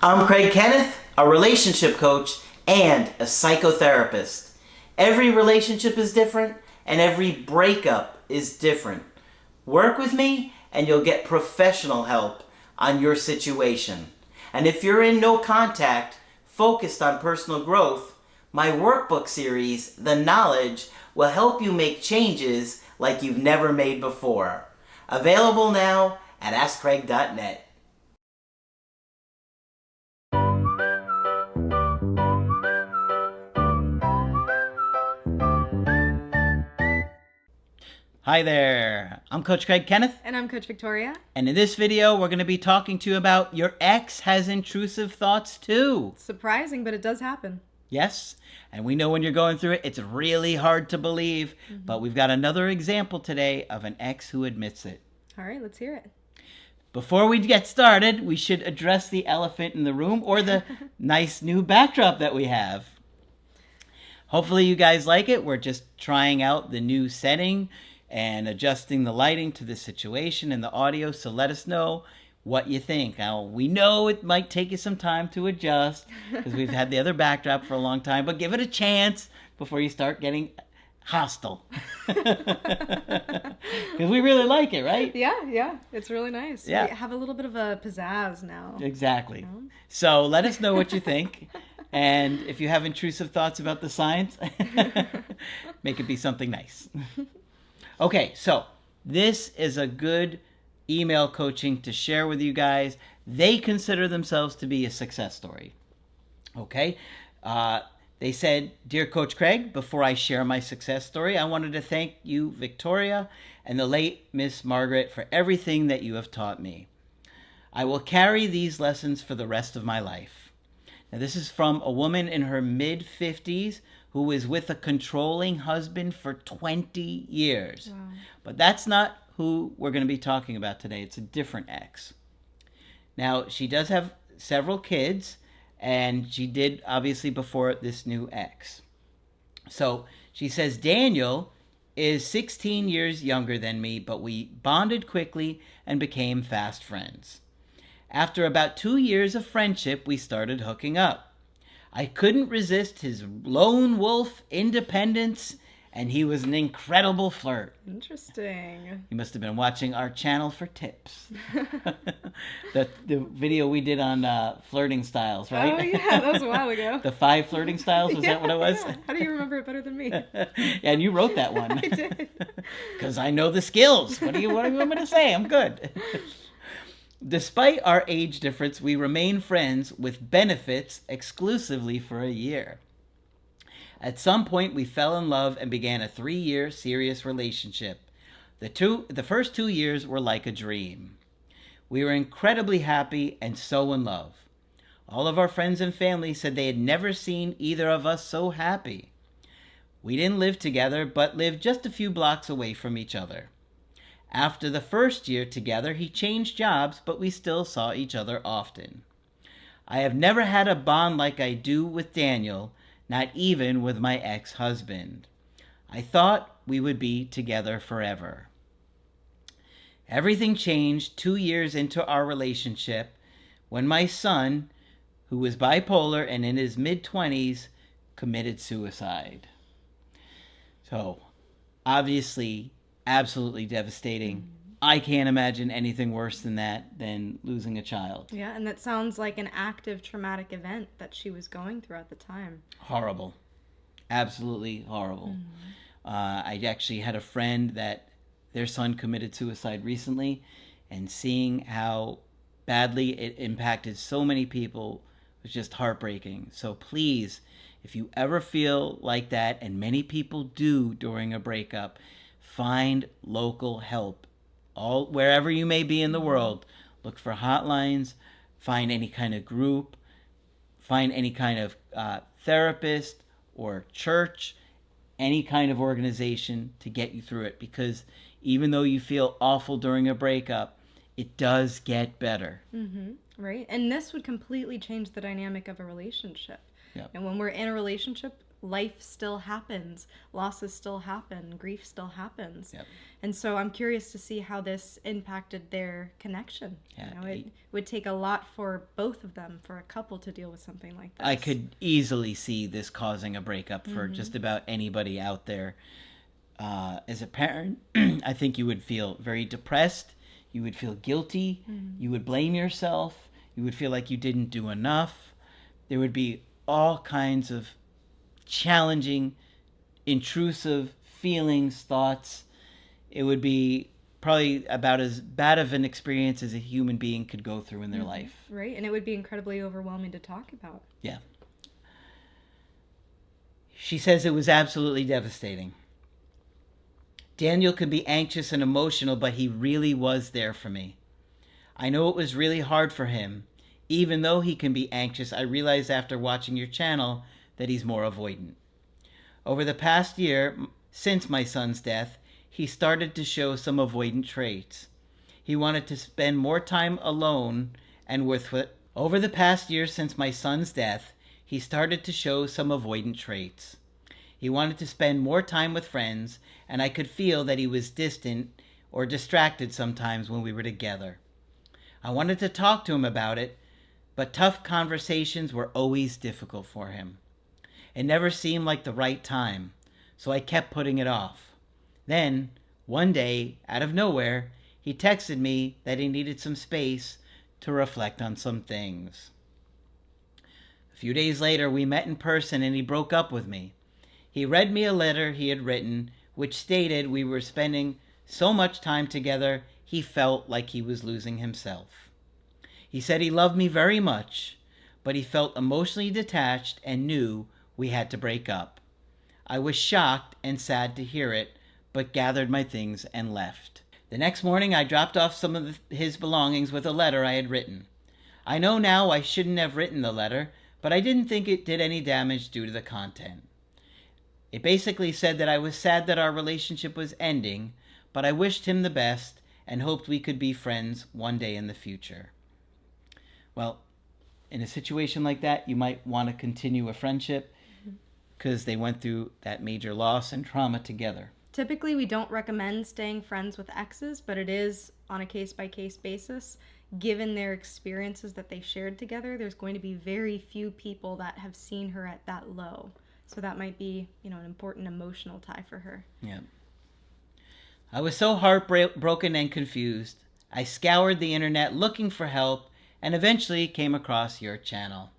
I'm Craig Kenneth, a relationship coach and a psychotherapist. Every relationship is different and every breakup is different. Work with me and you'll get professional help on your situation. And if you're in no contact, focused on personal growth, my workbook series, The Knowledge, will help you make changes like you've never made before. Available now at AskCraig.net. Hi there, I'm Coach Craig Kenneth. And I'm Coach Victoria. And in this video, we're going to be talking to you about your ex has intrusive thoughts too. Surprising, but it does happen. Yes, and we know when you're going through it, it's really hard to believe, but we've got another example today of an ex who admits it. All right, let's hear it. Before we get started, we should address the elephant in the room or the nice new backdrop that we have. Hopefully you guys like it. We're just trying out the new setting and adjusting the lighting to the situation and the audio, so let us know what you think. Now, we know it might take you some time to adjust because we've had the other backdrop for a long time, but give it a chance before you start getting hostile. Because we really like it, right? Yeah. It's really nice. Yeah. We have a little bit of a pizzazz now. Exactly. So let us know what you think. And if you have intrusive thoughts about the signs, make it be something nice. Okay, so this is a good email coaching to share with you guys. They consider themselves to be a success story. Okay, they said, "Dear Coach Craig, before I share my success story, I wanted to thank you, Victoria, and the late Miss Margaret for everything that you have taught me. I will carry these lessons for the rest of my life." Now, this is from a woman in her mid-50s who was with a controlling husband for 20 years. Wow. But that's not who we're going to be talking about today. It's a different ex. Now, she does have several kids, and she did, obviously, before this new ex. So she says, Daniel is 16 years younger than me, but we bonded quickly and became fast friends. After about 2 years of friendship, we started hooking up. I couldn't resist his lone wolf independence, and he was an incredible flirt. Interesting. You must have been watching our channel for tips. the video we did on flirting styles, right? Oh, yeah, that was a while ago. The 5 flirting styles, was that what it was? Yeah. How do you remember it better than me? And you wrote that one. I did. Because I know the skills. What do you want me to say? I'm good. Despite our age difference, we remain friends with benefits exclusively for a year. At some point, we fell in love and began a 3-year serious relationship. The first 2 years were like a dream. We were incredibly happy and so in love. All of our friends and family said they had never seen either of us so happy. We didn't live together, but lived just a few blocks away from each other. After the first year together, he changed jobs, but we still saw each other often. I have never had a bond like I do with Daniel, not even with my ex-husband. I thought we would be together forever. Everything changed 2 years into our relationship when my son, who was bipolar and in his mid-20s, committed suicide. So, obviously, absolutely devastating. I can't imagine anything worse than that, than losing a child. Yeah, and that sounds like an active traumatic event that she was going through at the time. Horrible. Absolutely horrible. I actually had a friend that their son committed suicide recently, and seeing how badly it impacted so many people was just heartbreaking. So please, if you ever feel like that, and many people do during a breakup, find local help. Wherever you may be in the world, look for hotlines, find any kind of group, find any kind of therapist or church, any kind of organization to get you through it. Because even though you feel awful during a breakup, it does get better. Right. And this would completely change the dynamic of a relationship. Yep. And when we're in a relationship, life still happens, losses still happen, grief still happens. Yep. And so I'm curious to see how this impacted their connection. Yeah, It would take a lot for both of them, for a couple, to deal with something like this. I could easily see this causing a breakup for just about anybody out there. As a parent, I think you would feel very depressed. You would feel guilty. You would blame yourself. You would feel like you didn't do enough. There would be all kinds of challenging, intrusive feelings, thoughts. It would be probably about as bad of an experience as a human being could go through in their life. Right, and it would be incredibly overwhelming to talk about. Yeah. She says it was absolutely devastating. Daniel could be anxious and emotional, but he really was there for me. I know it was really hard for him. Even though he can be anxious, I realized after watching your channel that he's more avoidant. Over the past year, since my son's death, he started to show some avoidant traits. He wanted to spend more time alone and with it. Over the past year since my son's death, he started to show some avoidant traits. He wanted to spend more time with friends, and I could feel that he was distant or distracted sometimes when we were together. I wanted to talk to him about it, but tough conversations were always difficult for him. It never seemed like the right time, so I kept putting it off. Then, one day, out of nowhere, he texted me that he needed some space to reflect on some things. A few days later, we met in person and he broke up with me. He read me a letter he had written, which stated we were spending so much time together, he felt like he was losing himself. He said he loved me very much, but he felt emotionally detached and knew we had to break up. I was shocked and sad to hear it, but gathered my things and left. The next morning, I dropped off some of his belongings with a letter I had written. I know now I shouldn't have written the letter, but I didn't think it did any damage due to the content. It basically said that I was sad that our relationship was ending, but I wished him the best and hoped we could be friends one day in the future. Well, in a situation like that, you might want to continue a friendship because they went through that major loss and trauma together. Typically, we don't recommend staying friends with exes, but it is on a case-by-case basis. Given their experiences that they shared together, there's going to be very few people that have seen her at that low. So that might be, an important emotional tie for her. Yeah. I was so heartbroken and confused. I scoured the internet looking for help and eventually came across your channel.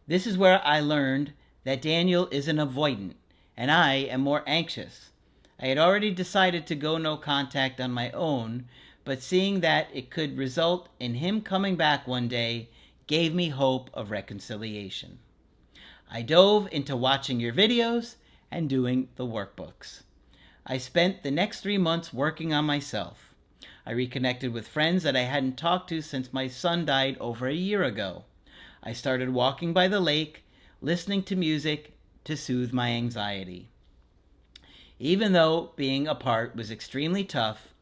This is where I learned that Daniel is an avoidant and I am more anxious. I had already decided to go no contact on my own, but seeing that it could result in him coming back one day gave me hope of reconciliation. I dove into watching your videos and doing the workbooks. I spent the next 3 months working on myself. I reconnected with friends that I hadn't talked to since my son died over a year ago. I started walking by the lake, listening to music to soothe my anxiety. Even though being apart was extremely tough,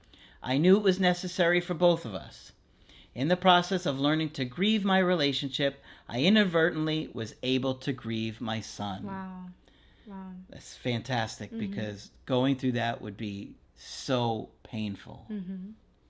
I knew it was necessary for both of us. In the process of learning to grieve my relationship, I inadvertently was able to grieve my son. Wow. That's fantastic because going through that would be so painful.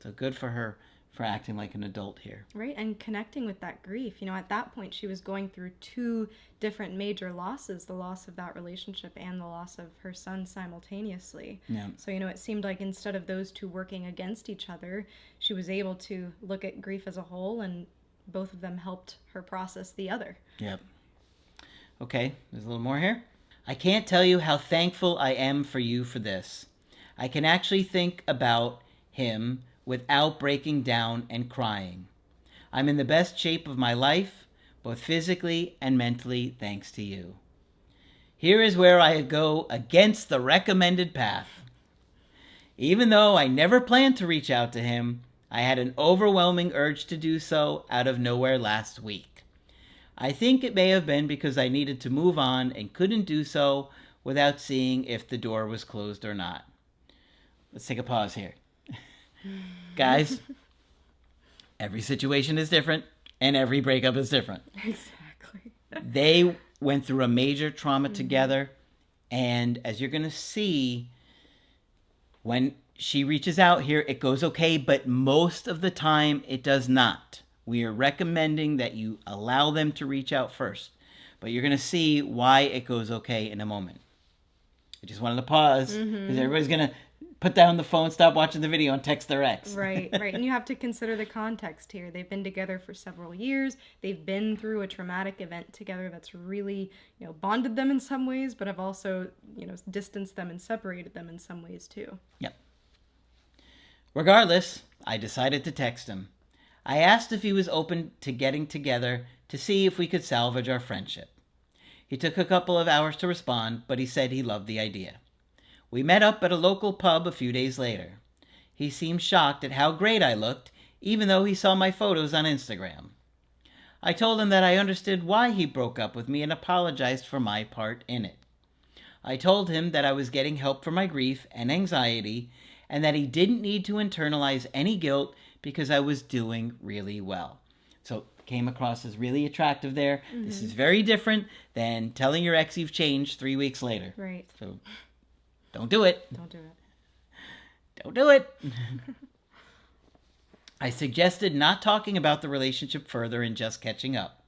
So good for her for acting like an adult here. Right, and connecting with that grief. At that point, she was going through two different major losses, the loss of that relationship and the loss of her son simultaneously. Yeah. So, it seemed like instead of those two working against each other, she was able to look at grief as a whole, and both of them helped her process the other. Yep. Okay, there's a little more here. I can't tell you how thankful I am for you for this. I can actually think about him without breaking down and crying. I'm in the best shape of my life, both physically and mentally, thanks to you. Here is where I go against the recommended path. Even though I never planned to reach out to him, I had an overwhelming urge to do so out of nowhere last week. I think it may have been because I needed to move on and couldn't do so without seeing if the door was closed or not. Let's take a pause here. Guys, every situation is different and every breakup is different. Exactly. They went through a major trauma together. And as you're going to see, when she reaches out here, it goes okay, but most of the time it does not. We are recommending that you allow them to reach out first. But you're going to see why it goes okay in a moment. I just wanted to pause because everybody's going to put down the phone, stop watching the video, and text their ex. Right. And you have to consider the context here. They've been together for several years. They've been through a traumatic event together that's really, bonded them in some ways, but have also, distanced them and separated them in some ways too. Yep. Regardless, I decided to text him. I asked if he was open to getting together to see if we could salvage our friendship. He took a couple of hours to respond, but he said he loved the idea. We met up at a local pub a few days later. He seemed shocked at how great I looked, even though he saw my photos on Instagram. I told him that I understood why he broke up with me and apologized for my part in it. I told him that I was getting help for my grief and anxiety, and that he didn't need to internalize any guilt because I was doing really well. So came across as really attractive there. This is very different than telling your ex you've changed 3 weeks later. Right. So don't do it. Don't do it. Don't do it. I suggested not talking about the relationship further and just catching up.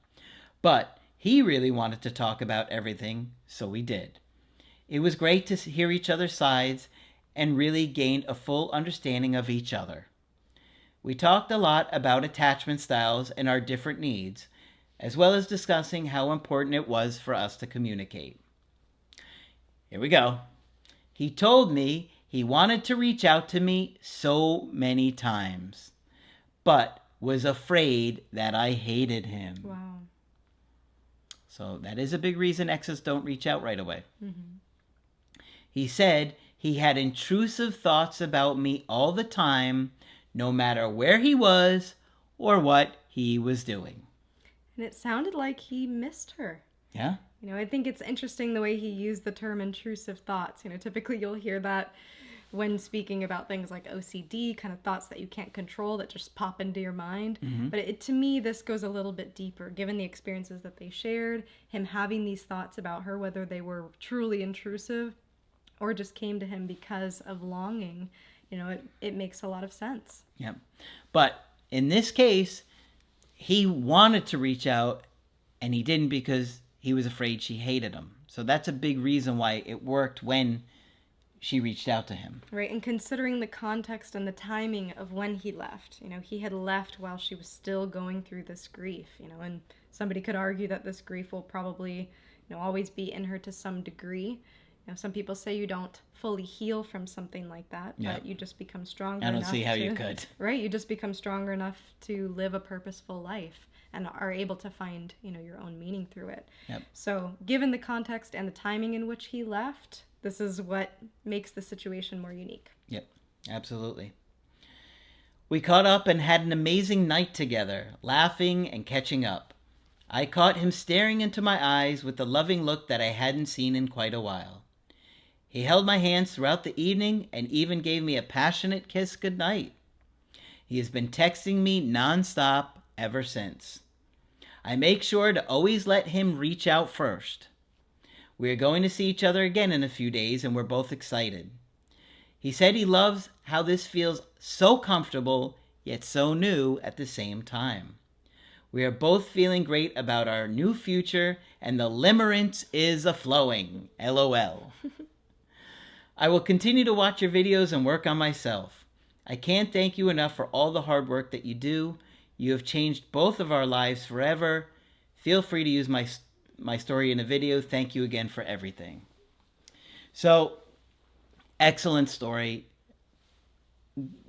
But he really wanted to talk about everything, so we did. It was great to hear each other's sides and really gained a full understanding of each other. We talked a lot about attachment styles and our different needs, as well as discussing how important it was for us to communicate. Here we go. He told me he wanted to reach out to me so many times, but was afraid that I hated him. Wow. So that is a big reason exes don't reach out right away. He said he had intrusive thoughts about me all the time, no matter where he was or what he was doing. And it sounded like he missed her. Yeah? I think it's interesting the way he used the term intrusive thoughts. Typically you'll hear that when speaking about things like OCD, kind of thoughts that you can't control that just pop into your mind. But to me, this goes a little bit deeper, given the experiences that they shared, him having these thoughts about her, whether they were truly intrusive or just came to him because of longing. It makes a lot of sense. Yep. But in this case, he wanted to reach out and he didn't because he was afraid she hated him. So that's a big reason why it worked when she reached out to him. Right, and considering the context and the timing of when he left. He had left while she was still going through this grief, and somebody could argue that this grief will probably, always be in her to some degree. Some people say you don't fully heal from something like that, but you just become stronger enough. I don't see how you could. Right, you just become stronger enough to live a purposeful life and are able to find, your own meaning through it. Yep. So given the context and the timing in which he left, this is what makes the situation more unique. Yep, absolutely. We caught up and had an amazing night together, laughing and catching up. I caught him staring into my eyes with the loving look that I hadn't seen in quite a while. He held my hands throughout the evening and even gave me a passionate kiss goodnight. He has been texting me nonstop ever since. I make sure to always let him reach out first. We are going to see each other again in a few days and we're both excited. He said he loves how this feels so comfortable yet so new at the same time. We are both feeling great about our new future and the limerence is a-flowing. LOL. I will continue to watch your videos and work on myself. I can't thank you enough for all the hard work that you do. You have changed both of our lives forever. Feel free to use my story in a video. Thank you again for everything. So, excellent story.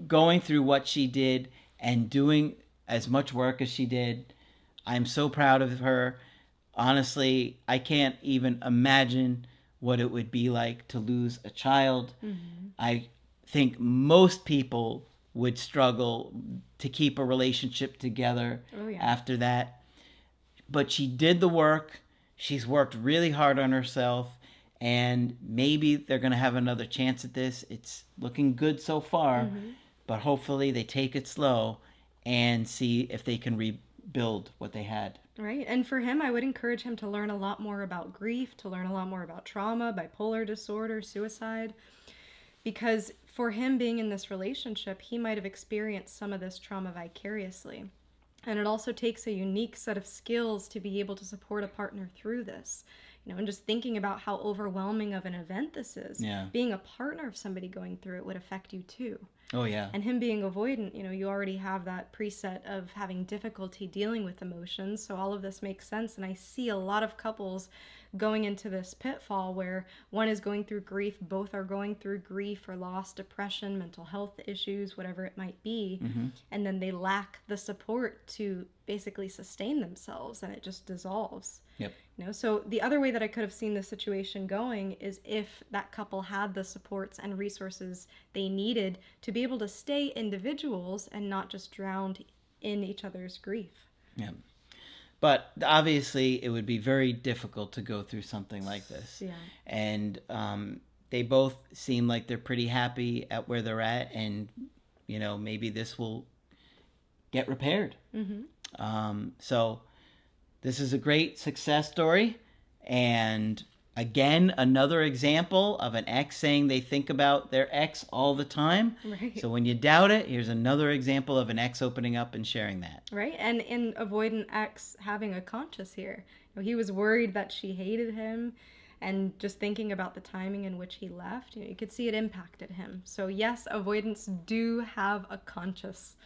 Going through what she did and doing as much work as she did. I'm so proud of her. Honestly, I can't even imagine what it would be like to lose a child. I think most people would struggle to keep a relationship together after that. But she did the work. She's worked really hard on herself. And maybe they're going to have another chance at this. It's looking good so far. But hopefully they take it slow and see if they can rebuild what they had. Right. And for him, I would encourage him to learn a lot more about grief, to learn a lot more about trauma, bipolar disorder, suicide. Because for him being in this relationship, he might have experienced some of this trauma vicariously. And it also takes a unique set of skills to be able to support a partner through this. And just thinking about how overwhelming of an event this is, Yeah. being a partner of somebody going through it would affect you too. Oh, yeah. And him being avoidant, you already have that preset of having difficulty dealing with emotions. So all of this makes sense. And I see a lot of couples going into this pitfall where one is going through grief, both are going through grief or loss, depression, mental health issues, whatever it might be. And then they lack the support to basically sustain themselves, and it just dissolves. Yep. So the other way that I could have seen the situation going is if that couple had the supports and resources they needed to be able to stay individuals and not just drowned in each other's grief. Yeah. But obviously, it would be very difficult to go through something like this. Yeah. And they both seem like they're pretty happy at where they're at, and maybe this will get repaired. So this is a great success story, and again, another example of an ex saying they think about their ex all the time. Right. So when you doubt it, here's another example of an ex opening up and sharing that. Right. And in avoidant ex having a conscience here. He was worried that she hated him, and just thinking about the timing in which he left, you could see it impacted him. So yes, avoidants do have a conscience.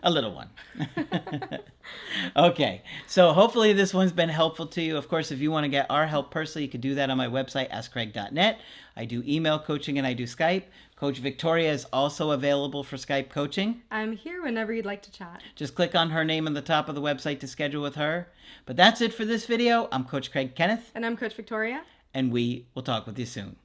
A little one. Okay, so hopefully this one's been helpful to you. Of course, if you want to get our help personally, you can do that on my website, askcraig.net. I do email coaching and I do Skype. Coach Victoria is also available for Skype coaching. I'm here whenever you'd like to chat. Just click on her name on the top of the website to schedule with her. But that's it for this video. I'm Coach Craig Kenneth. And I'm Coach Victoria. And we will talk with you soon.